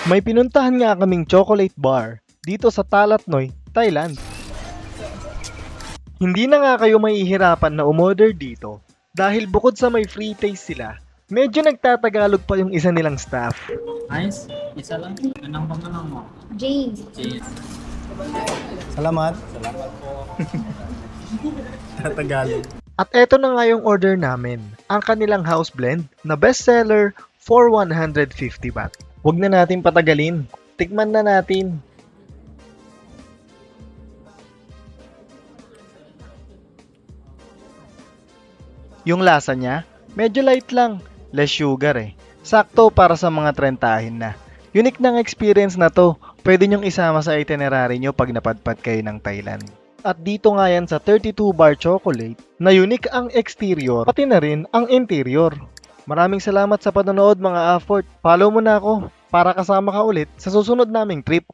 May pinuntahan nga kaming chocolate bar dito sa Talat Noi, Thailand. Hindi na nga kayo mahihirapan na umorder dito dahil bukod sa may free taste sila, medyo nagtatagalog pa yung isa nilang staff. Ayos, isa lang. Anong pangalan mo? Jane. Jane. Salamat. Salamat po. Tagalog. At eto na nga yung order namin, ang kanilang house blend na bestseller for 150 baht. Huwag na natin patagalin, tikman na natin. Yung lasa niya, medyo light lang, less sugar eh. Sakto para sa mga trentahin na. Unique ng experience na to, pwede nyong isama sa itinerary nyo pag napadpad kayo ng Thailand. At dito nga yan sa 32 bar chocolate na unique ang exterior pati na rin ang interior. Maraming salamat sa panonood mga afford. Follow mo na ako para kasama ka ulit sa susunod naming trip.